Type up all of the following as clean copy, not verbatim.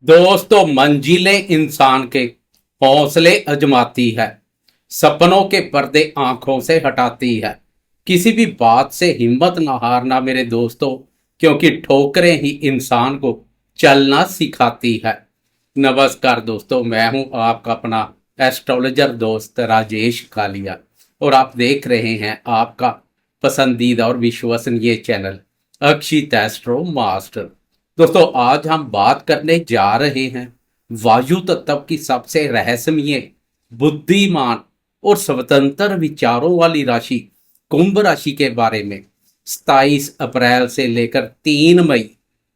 दोस्तों, मंजिलें इंसान के हौसले अजमाती है। सपनों के पर्दे आंखों से हटाती है। किसी भी बात से हिम्मत ना हारना मेरे दोस्तों, क्योंकि ठोकरें ही इंसान को चलना सिखाती है। नमस्कार दोस्तों, मैं हूं आपका अपना एस्ट्रोलॉजर दोस्त राजेश कालिया, और आप देख रहे हैं आपका पसंदीदा और विश्वसनीय चैनल अक्षित एस्ट्रो मास्टर। दोस्तों, आज हम बात करने जा रहे हैं वायु तत्व की सबसे रहस्यमय, बुद्धिमान और स्वतंत्र विचारों वाली राशि कुंभ राशि के बारे में। 27 अप्रैल से लेकर 3 मई,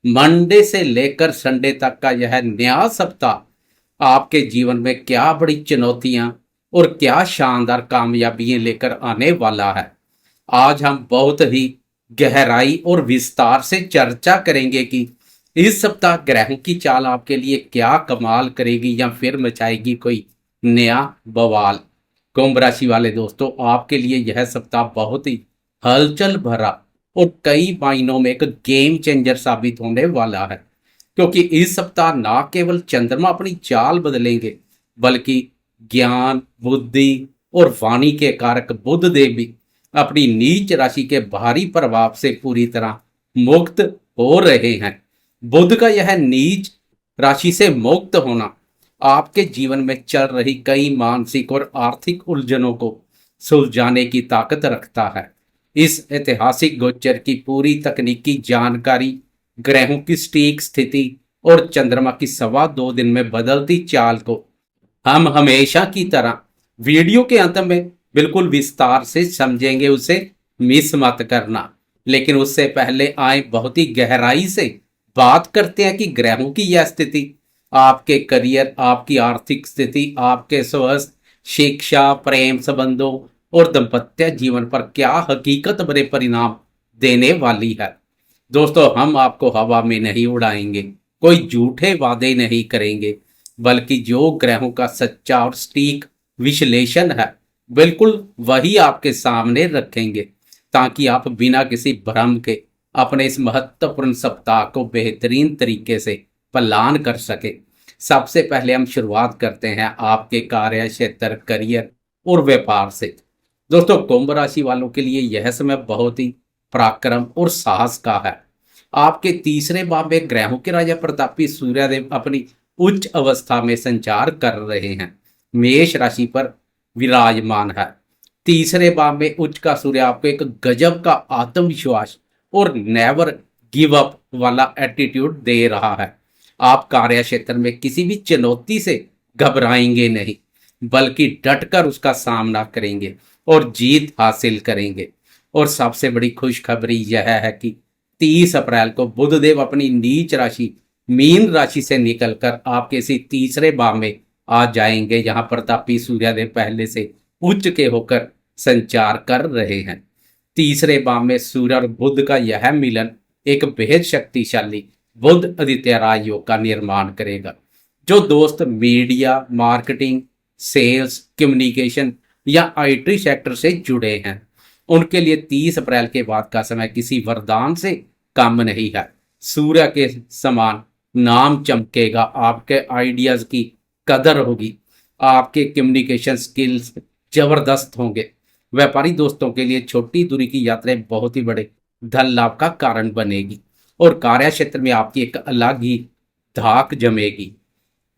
मंडे से लेकर संडे तक का यह नया सप्ताह आपके जीवन में क्या बड़ी चुनौतियां और क्या शानदार कामयाबियां लेकर आने वाला है। आज हम बहुत ही गहराई और विस्तार से चर्चा करेंगे कि इस सप्ताह ग्रहों की चाल आपके लिए क्या कमाल करेगी या फिर मचाएगी कोई नया बवाल। कुंभ राशि वाले दोस्तों, आपके लिए यह सप्ताह बहुत ही हलचल भरा और कई मायनों में एक गेम चेंजर साबित होने वाला है, क्योंकि इस सप्ताह ना केवल चंद्रमा अपनी चाल बदलेंगे, बल्कि ज्ञान, बुद्धि और वाणी के कारक बुध देव भी अपनी नीच राशि के भारी प्रभाव से पूरी तरह मुक्त हो रहे हैं। बुध का यह नीच राशि से मुक्त होना आपके जीवन में चल रही कई मानसिक और आर्थिक उलझनों को सुलझाने की ताकत रखता है। इस ऐतिहासिक गोचर की पूरी तकनीकी जानकारी, ग्रहों की सटीक स्थिति और चंद्रमा की 2.25 दिन में बदलती चाल को हम हमेशा की तरह वीडियो के अंत में बिल्कुल विस्तार से समझेंगे, उसे मिस मत करना। लेकिन उससे पहले आए बहुत ही गहराई से बात करते हैं कि ग्रहों की यह स्थिति आपके करियर, आपकी आर्थिक स्थिति, आपके स्वास्थ्य, शिक्षा, प्रेम संबंधों और दाम्पत्य जीवन पर क्या हकीकत भरे परिणाम देने वाली है। दोस्तों, हम आपको हवा में नहीं उड़ाएंगे, कोई झूठे वादे नहीं करेंगे, बल्कि जो ग्रहों का सच्चा और सटीक विश्लेषण है बिल्कुल वही आपके सामने रखेंगे, ताकि आप बिना किसी भ्रम के अपने इस महत्वपूर्ण सप्ताह को बेहतरीन तरीके से प्लान कर सके। सबसे पहले हम शुरुआत करते हैं आपके कार्य क्षेत्र, करियर और व्यापार से। दोस्तों, कुंभ राशि वालों के लिए यह समय बहुत ही पराक्रम और साहस का है। आपके तीसरे भाव में ग्रहों के राजा प्रतापी सूर्यदेव अपनी उच्च अवस्था में संचार कर रहे हैं, मेष राशि पर विराजमान है। तीसरे भाव में उच्च का सूर्य आपको एक गजब का आत्मविश्वास और नेवर गिव अप वाला एटीट्यूड दे रहा है। आप कार्य क्षेत्र में किसी भी चुनौती से घबराएंगे नहीं, बल्कि डटकर उसका सामना करेंगे और जीत हासिल करेंगे। और सबसे बड़ी खुशखबरी यह है कि 30 अप्रैल को बुधदेव अपनी नीच राशि मीन राशि से निकलकर आपके इसी तीसरे भाव में आ जाएंगे, यहाँ प्रतापी सूर्यदेव पहले से उच्च के होकर संचार कर रहे हैं। तीसरे भाव में सूर्य और बुध का यह मिलन एक बेहद शक्तिशाली बुध आदित्य राज योग का निर्माण करेगा। जो दोस्त मीडिया, मार्केटिंग, सेल्स, कम्युनिकेशन या आईटी सेक्टर से जुड़े हैं, उनके लिए 30 अप्रैल के बाद का समय किसी वरदान से कम नहीं है। सूर्य के समान नाम चमकेगा, आपके आइडियाज की कदर होगी, आपके कम्युनिकेशन स्किल्स जबरदस्त होंगे। व्यापारी दोस्तों के लिए छोटी दूरी की यात्राएं बहुत ही बड़े धन लाभ का कारण बनेगी, और कार्य क्षेत्र में आपकी एक अलग ही धाक जमेगी।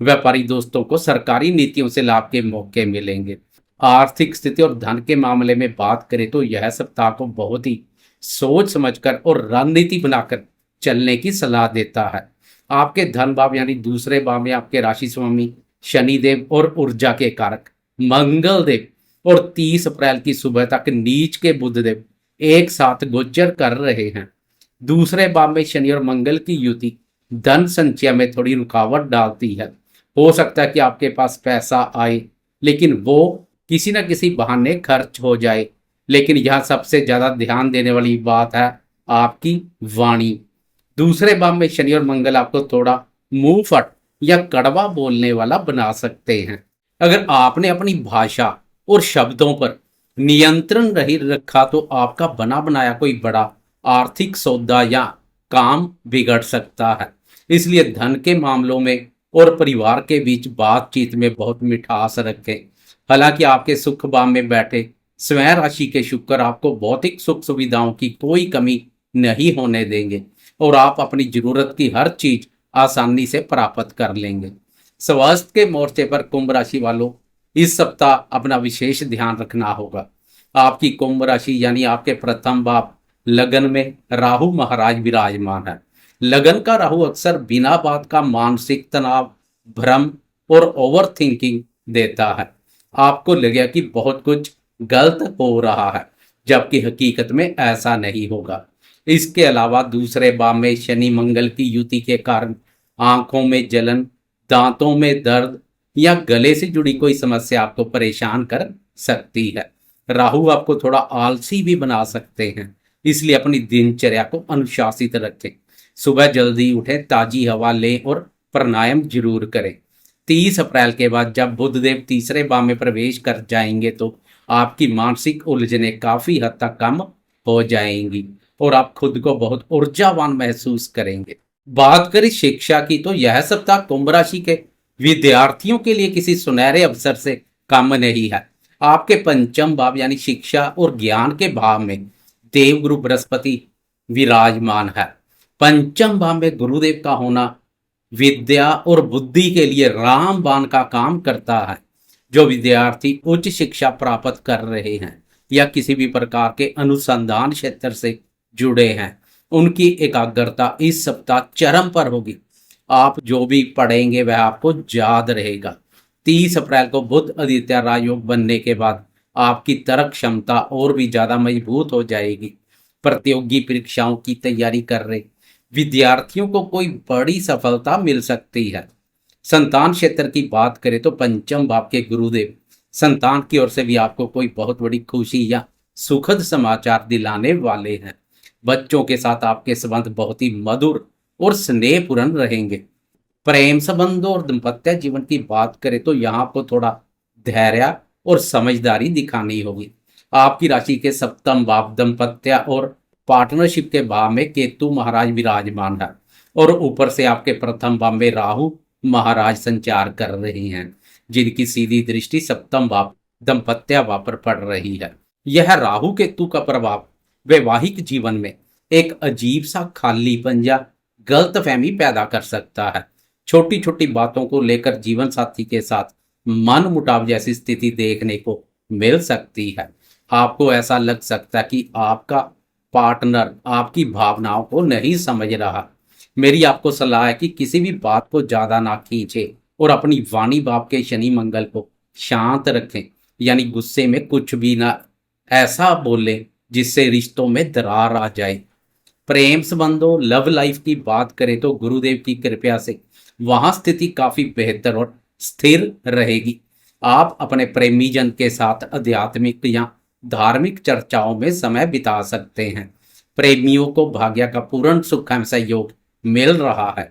व्यापारी दोस्तों को सरकारी नीतियों से लाभ के मौके मिलेंगे। आर्थिक स्थिति और धन के मामले में बात करें तो यह सप्ताह को बहुत ही सोच समझकर और रणनीति बनाकर चलने की सलाह देता है। आपके धन भाव यानी दूसरे भाव में आपके राशि स्वामी शनिदेव और ऊर्जा के कारक मंगल देव और 30 अप्रैल की सुबह तक नीच के बुधदेव एक साथ गोचर कर रहे हैं। दूसरे भाव में शनि और मंगल की युति धन संचय में थोड़ी रुकावट डालती है। हो सकता है कि आपके पास पैसा आए, लेकिन वो किसी न किसी बहाने खर्च हो जाए। लेकिन यह सबसे ज्यादा ध्यान देने वाली बात है आपकी वाणी। दूसरे भाव में शनि और मंगल आपको थोड़ा मुंह फट या कड़वा बोलने वाला बना सकते हैं। अगर आपने अपनी भाषा और शब्दों पर नियंत्रण नहीं रखा तो आपका बना बनाया कोई बड़ा आर्थिक सौदा या काम बिगड़ सकता है। इसलिए धन के मामलों में और परिवार के बीच बातचीत में बहुत मिठास रखें। हालांकि आपके सुख भाव में बैठे स्वयं राशि के शुक्र आपको भौतिक सुख सुविधाओं की कोई कमी नहीं होने देंगे और आप अपनी जरूरत की हर चीज आसानी से प्राप्त कर लेंगे। स्वास्थ्य के मोर्चे पर कुंभ राशि वालों, इस सप्ताह अपना विशेष ध्यान रखना होगा। आपकी कुंभ राशि यानी आपके प्रथम भाव लगन में राहु महाराज विराजमान है। लगन का राहु अक्सर बिना बात का मानसिक तनाव, भ्रम और ओवर थिंकिंग देता है। आपको लगेगा कि बहुत कुछ गलत हो रहा है, जबकि हकीकत में ऐसा नहीं होगा। इसके अलावा दूसरे भाव में शनि मंगल की युति के कारण आंखों में जलन, दांतों में दर्द या गले से जुड़ी कोई समस्या आपको परेशान कर सकती है। राहु आपको थोड़ा आलसी भी बना सकते हैं, इसलिए अपनी दिनचर्या को अनुशासित रखें। सुबह जल्दी उठें, ताजी हवा लें और प्राणायाम जरूर करें। 30 अप्रैल के बाद जब बुधदेव तीसरे भाव में प्रवेश कर जाएंगे तो आपकी मानसिक उलझनें काफी हद तक कम हो जाएंगी और आप खुद को बहुत ऊर्जावान महसूस करेंगे। बात करें शिक्षा की तो यह सप्ताह कुंभ राशि के विद्यार्थियों के लिए किसी सुनहरे अवसर से कम नहीं है। आपके पंचम भाव यानी शिक्षा और ज्ञान के भाव में देवगुरु बृहस्पति विराजमान है। पंचम भाव में गुरुदेव का होना विद्या और बुद्धि के लिए रामबाण का काम करता है। जो विद्यार्थी उच्च शिक्षा प्राप्त कर रहे हैं या किसी भी प्रकार के अनुसंधान क्षेत्र से जुड़े हैं, उनकी एकाग्रता इस सप्ताह चरम पर होगी। आप जो भी पढ़ेंगे वह आपको याद रहेगा। 30 अप्रैल को बुध आदित्य राजयोग बनने के बाद आपकी तर्क क्षमता और भी ज्यादा मजबूत हो जाएगी। प्रतियोगी परीक्षाओं की तैयारी कर रहे विद्यार्थियों को कोई बड़ी सफलता मिल सकती है। संतान क्षेत्र की बात करें तो पंचम भाव के गुरुदेव संतान की ओर से भी आपको कोई बहुत बड़ी खुशी या सुखद समाचार दिलाने वाले हैं। बच्चों के साथ आपके संबंध बहुत ही मधुर और स्नेहपूर्ण रहेंगे। प्रेम संबंधों और दाम्पत्य जीवन की बात करें तो यहाँ आपको थोड़ा धैर्य और समझदारी दिखानी होगी। आपकी राशि के सप्तम भाव दाम्पत्य और पार्टनरशिप के भाव में केतु महाराज विराजमान है और ऊपर से आपके प्रथम भाव में राहु महाराज संचार कर रहे हैं, जिनकी सीधी दृष्टि सप्तम भाव दाम्पत्य भाव पर पड़ रही है। यह राहु केतु का प्रभाव वैवाहिक जीवन में एक अजीब सा खालीपन या गलतफहमी पैदा कर सकता है। छोटी छोटी बातों को लेकर जीवन साथी के साथ मन मुटाव जैसी स्थिति देखने को मिल सकती है। आपको ऐसा लग सकता है कि आपका पार्टनर आपकी भावनाओं को नहीं समझ रहा। मेरी आपको सलाह है कि किसी भी बात को ज्यादा ना खींचे और अपनी वाणी भाव के शनि मंगल को शांत रखें, यानी गुस्से में कुछ भी ना ऐसा बोले जिससे रिश्तों में दरार आ जाए। प्रेम संबंधों लव लाइफ की बात करें तो गुरुदेव की कृपा से वहां स्थिति काफी बेहतर और स्थिर रहेगी। आप अपने प्रेमी जन के साथ आध्यात्मिक या धार्मिक चर्चाओं में समय बिता सकते हैं। प्रेमियों को भाग्य का पूर्ण सुख एवं सहयोग मिल रहा है।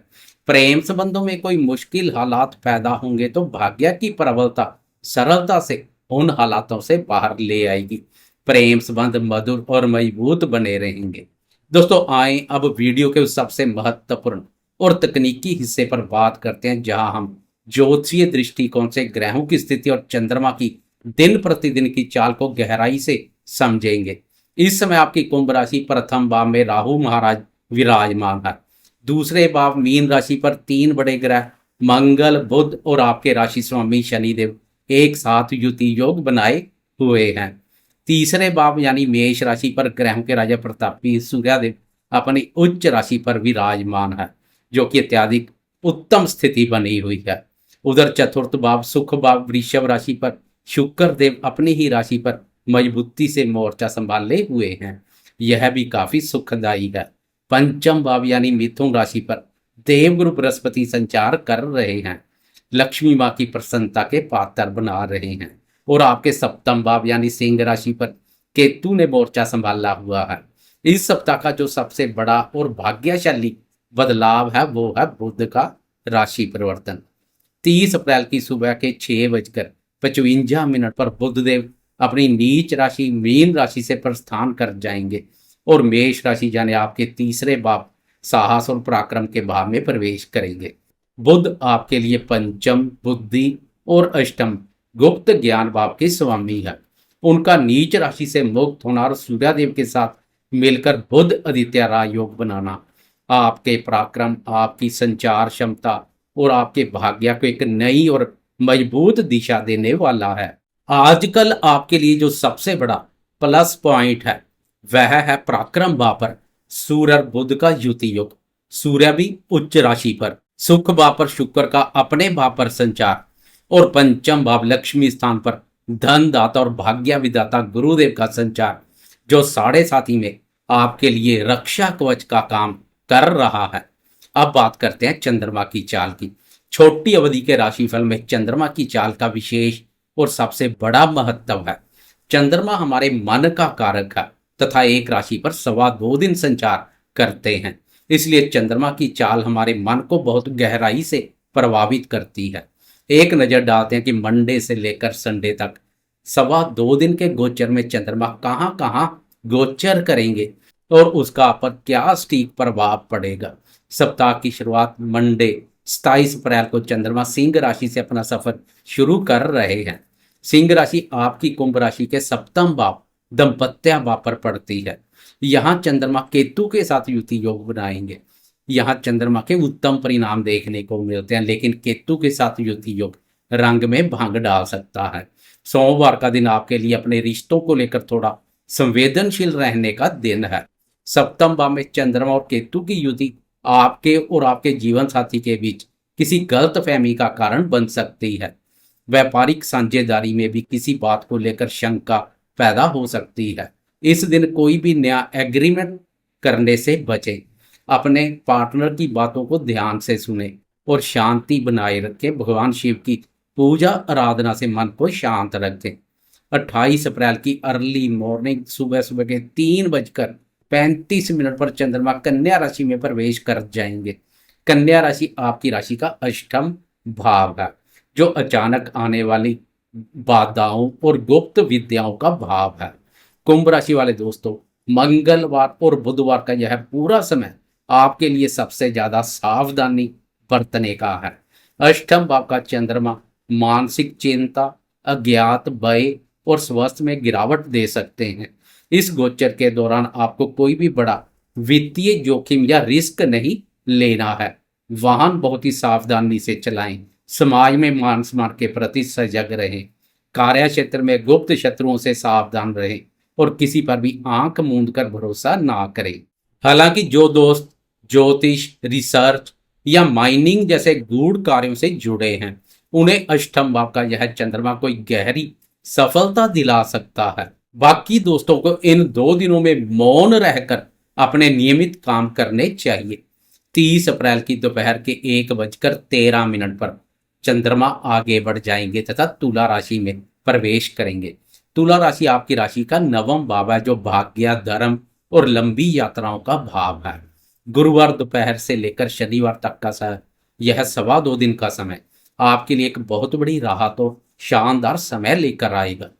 प्रेम संबंधों में कोई मुश्किल हालात पैदा होंगे तो भाग्य की प्रबलता सरलता से उन हालातों से बाहर ले आएगी। प्रेम संबंध मधुर और मजबूत बने रहेंगे। दोस्तों आए अब वीडियो के उस सबसे महत्वपूर्ण और तकनीकी हिस्से पर बात करते हैं, जहां हम ज्योतिषीय दृष्टिकोण से ग्रहों की स्थिति और चंद्रमा की दिन प्रतिदिन की चाल को गहराई से समझेंगे। इस समय आपकी कुंभ राशि प्रथम भाव में राहु महाराज विराजमान है। दूसरे भाव मीन राशि पर 3 बड़े ग्रह मंगल, बुध और आपके राशि स्वामी शनिदेव एक साथ युति योग बनाए हुए हैं। तीसरे भाव यानी मेष राशि पर ग्रहों के राजा प्रतापी सूर्यदेव अपनी उच्च राशि पर विराजमान है, जो कि अत्याधिक उत्तम स्थिति बनी हुई है। उधर चतुर्थ भाव सुख भाव वृषभ राशि पर शुक्र देव अपनी ही राशि पर मजबूती से मोर्चा संभाले हुए हैं। यह भी काफी सुखदायी है। पंचम भाव यानी मिथुन राशि पर देवगुरु बृहस्पति संचार कर रहे हैं, लक्ष्मी माँ की प्रसन्नता के पात्र बना रहे हैं। और आपके सप्तम भाव यानी सिंह राशि पर केतु ने मोर्चा संभाला हुआ है। इस सप्ताह का जो सबसे बड़ा और भाग्यशाली बदलाव है वो है बुध का राशि परिवर्तन। 30 अप्रैल की सुबह के 6:55 पर बुधदेव अपनी नीच राशि मीन राशि से प्रस्थान कर जाएंगे और मेष राशि यानी आपके तीसरे भाव साहस और पराक्रम के भाव में प्रवेश करेंगे। बुध आपके लिए पंचम, बुद्धि और अष्टम गुप्त ज्ञान भाव के स्वामी है। उनका नीच राशि से मुक्त होना और सूर्यदेव के साथ मिलकर बुध आदित्य राज योग बनाना आपके पराक्रम, आपकी संचार क्षमता और आपके भाग्य को एक नई और मजबूत दिशा देने वाला है। आजकल आपके लिए जो सबसे बड़ा प्लस पॉइंट है वह है पराक्रम भाव पर सूर्य और बुध का युति योग। सूर्य भी उच्च राशि पर, सुख भाव पर शुक्र का अपने भाव पर संचार और पंचम भाव लक्ष्मी स्थान पर धन दाता और भाग्य विदाता गुरुदेव का संचार जो साढ़े साथी में आपके लिए रक्षा कवच का काम कर रहा है। अब बात करते हैं चंद्रमा की चाल की। छोटी अवधि के राशिफल में चंद्रमा की चाल का विशेष और सबसे बड़ा महत्व है। चंद्रमा हमारे मन का कारक है तथा एक राशि पर 2.25 दिन संचार करते हैं। इसलिए चंद्रमा की चाल हमारे मन को बहुत गहराई से प्रभावित करती है। एक नजर डालते हैं कि मंडे से लेकर संडे तक 2.25 दिन के गोचर में चंद्रमा कहाँ कहाँ गोचर करेंगे और उसका पर क्या सटीक प्रभाव पड़ेगा। सप्ताह की शुरुआत मंडे 27 अप्रैल को चंद्रमा सिंह राशि से अपना सफर शुरू कर रहे हैं। सिंह राशि आपकी कुंभ राशि के सप्तम भाव दंपत्य भाव पर पड़ती है। यहाँ चंद्रमा केतु के साथ युति योग बनाएंगे। यहाँ चंद्रमा के उत्तम परिणाम देखने को मिलते हैं, लेकिन केतु के साथ युति योग रंग में भांग डाल सकता है। सोमवार का दिन आपके लिए अपने रिश्तों को लेकर थोड़ा संवेदनशील रहने का दिन है। सप्तम भाव में चंद्रमा और केतु की युति आपके और आपके जीवन साथी के बीच किसी गलत फहमी का कारण बन सकती है। व्यापारिक साझेदारी में भी किसी बात को लेकर शंका पैदा हो सकती है। इस दिन कोई भी नया एग्रीमेंट करने से बचें। अपने पार्टनर की बातों को ध्यान से सुने और शांति बनाए रखें। भगवान शिव की पूजा आराधना से मन को शांत रखें। 28 अप्रैल की अर्ली मॉर्निंग सुबह सुबह के 3:35 पर चंद्रमा कन्या राशि में प्रवेश कर जाएंगे। कन्या राशि आपकी राशि का अष्टम भाव है जो अचानक आने वाली बाधाओं और गुप्त विद्याओं का भाव है। कुंभ राशि वाले दोस्तों, मंगलवार और बुधवार का यह पूरा समय आपके लिए सबसे ज्यादा सावधानी बरतने का है। अष्टम भाव का चंद्रमा मानसिक चिंता, अज्ञात भय और स्वास्थ्य में गिरावट दे सकते हैं। इस गोचर के दौरान आपको कोई भी बड़ा वित्तीय जोखिम या रिस्क नहीं लेना है। वाहन बहुत ही सावधानी से चलाएं। समाज में मान सम्मान के प्रति सजग रहें। कार्य क्षेत्र में गुप्त शत्रुओं से सावधान रहें और किसी पर भी आंख मूंद कर भरोसा ना करें। हालांकि जो दोस्त ज्योतिष, रिसर्च या माइनिंग जैसे गूढ़ कार्यों से जुड़े हैं उन्हें अष्टम भाव का यह चंद्रमा कोई गहरी सफलता दिला सकता है। बाकी दोस्तों को इन 2 दिनों में मौन रहकर अपने नियमित काम करने चाहिए। 30 अप्रैल की दोपहर के 1:13 पर चंद्रमा आगे बढ़ जाएंगे तथा तुला राशि में प्रवेश करेंगे। तुला राशि आपकी राशि का 9वां भाव है जो भाग्य, धर्म और लंबी यात्राओं का भाव है। गुरुवार दोपहर से लेकर शनिवार तक का समय, यह 2.25 दिन का समय आपके लिए एक बहुत बड़ी राहत और शानदार समय लेकर आएगा।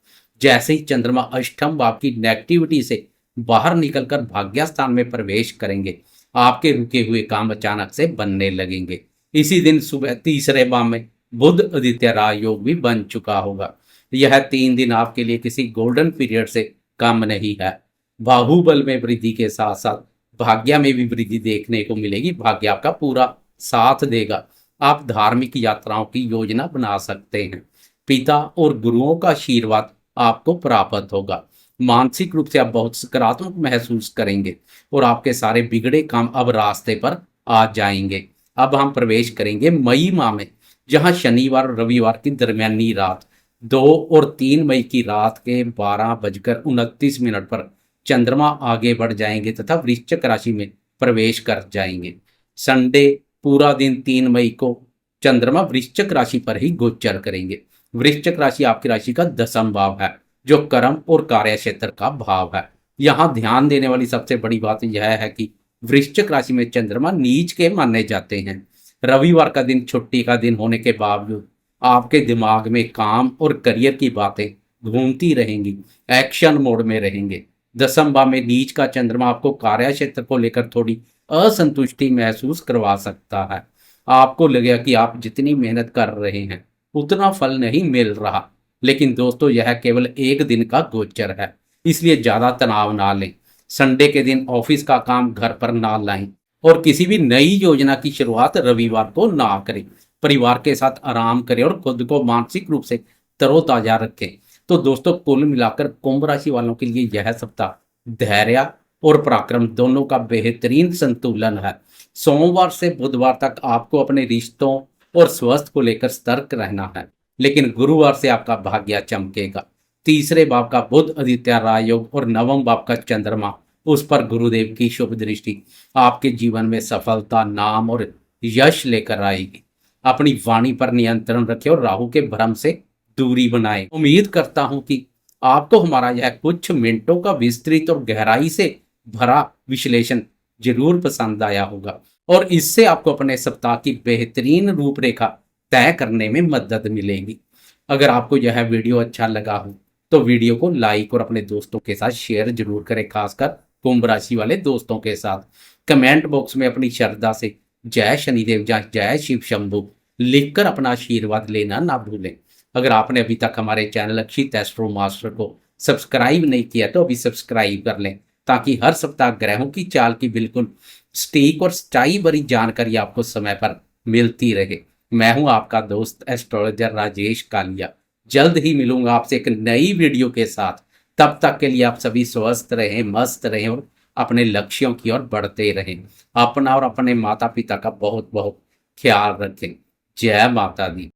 जैसे ही चंद्रमा अष्टम भाव की नेगेटिविटी से बाहर निकलकर भाग्य स्थान में प्रवेश करेंगे, आपके रुके हुए काम अचानक से बनने लगेंगे। इसी दिन सुबह तीसरे भाव में बुध आदित्य राज योग भी बन चुका होगा। यह 3 दिन आपके लिए किसी गोल्डन पीरियड से कम नहीं है। बाहुबल में वृद्धि के साथ साथ भाग्य में भी वृद्धि देखने को मिलेगी। भाग्य आपका पूरा साथ देगा। आप धार्मिक यात्राओं की योजना बना सकते हैं। पिता और गुरुओं का आशीर्वाद आपको प्राप्त होगा। मानसिक रूप से आप बहुत सकारात्मक महसूस करेंगे और आपके सारे बिगड़े काम अब रास्ते पर आ जाएंगे। अब हम प्रवेश करेंगे मई माह में, जहां शनिवार और रविवार की दरमियानी रात 2 और 3 मई की रात के 12:29 पर चंद्रमा आगे बढ़ जाएंगे तथा वृश्चिक राशि में प्रवेश कर जाएंगे। संडे पूरा दिन 3 मई को चंद्रमा वृश्चिक राशि पर ही गोचर करेंगे। वृश्चिक राशि आपकी राशि का 10वां भाव है जो कर्म और कार्य क्षेत्र का भाव है। यहाँ ध्यान देने वाली सबसे बड़ी बात यह है कि वृश्चिक राशि में चंद्रमा नीच के माने जाते हैं। रविवार का दिन छुट्टी का दिन होने के बावजूद आपके दिमाग में काम और करियर की बातें घूमती रहेंगी, एक्शन मोड में रहेंगे। 10वें भाव में नीच का चंद्रमा आपको कार्य क्षेत्र को लेकर थोड़ी असंतुष्टि महसूस करवा सकता है। आपको लगेगा कि आप जितनी मेहनत कर रहे हैं उतना फल नहीं मिल रहा, लेकिन दोस्तों यह केवल एक दिन का गोचर है, इसलिए ज़्यादा तनाव ना लें। संडे के दिन ऑफिस का काम घर पर ना लाएं और किसी भी नई योजना की शुरुआत रविवार को ना करें। परिवार के साथ आराम करें और खुद को मानसिक रूप से तरोताजा रखें। तो दोस्तों कुल मिलाकर कुंभ राशि वालों के लिए यह सप्ताह धैर्य और पराक्रम दोनों का बेहतरीन संतुलन है। सोमवार से बुधवार तक आपको अपने रिश्तों और स्वास्थ्य को लेकर सतर्क रहना है, लेकिन गुरुवार से आपका भाग्य चमकेगा। तीसरे भाव का बुध आदित्य राजयोग और नवम भाव का चंद्रमा, उस पर गुरुदेव की शुभ दृष्टि आपके जीवन में सफलता, नाम और यश लेकर आएगी। अपनी वाणी पर नियंत्रण रखें और राहु के भ्रम से दूरी बनाएं। उम्मीद करता हूं कि आपको हमारा यह कुछ मिनटों का विस्तृत और गहराई से भरा विश्लेषण जरूर पसंद आया होगा और इससे आपको अपने सप्ताह की बेहतरीन रूपरेखा तय करने में मदद मिलेगी। अगर आपको यह वीडियो अच्छा लगा हो तो वीडियो को लाइक और अपने दोस्तों के साथ शेयर जरूर करें, खासकर कुंभ राशि वाले दोस्तों के साथ। कमेंट बॉक्स में अपनी श्रद्धा से जय शनिदेव या जय शिव शंभु लिखकर अपना आशीर्वाद लेना ना भूलें। अगर आपने अभी तक हमारे चैनल अक्षित एस्ट्रो मास्टर को सब्सक्राइब नहीं किया तो अभी सब्सक्राइब कर लें, ताकि हर सप्ताह ग्रहों की चाल की बिल्कुल सटीक और सच्चाई भरी जानकारी आपको समय पर मिलती रहे। मैं हूं आपका दोस्त एस्ट्रोलॉजर राजेश कालिया। जल्द ही मिलूंगा आपसे एक नई वीडियो के साथ। तब तक के लिए आप सभी स्वस्थ रहें, मस्त रहें और अपने लक्ष्यों की ओर बढ़ते रहें। अपना और अपने माता पिता का बहुत बहुत ख्याल रखें। जय माता दी।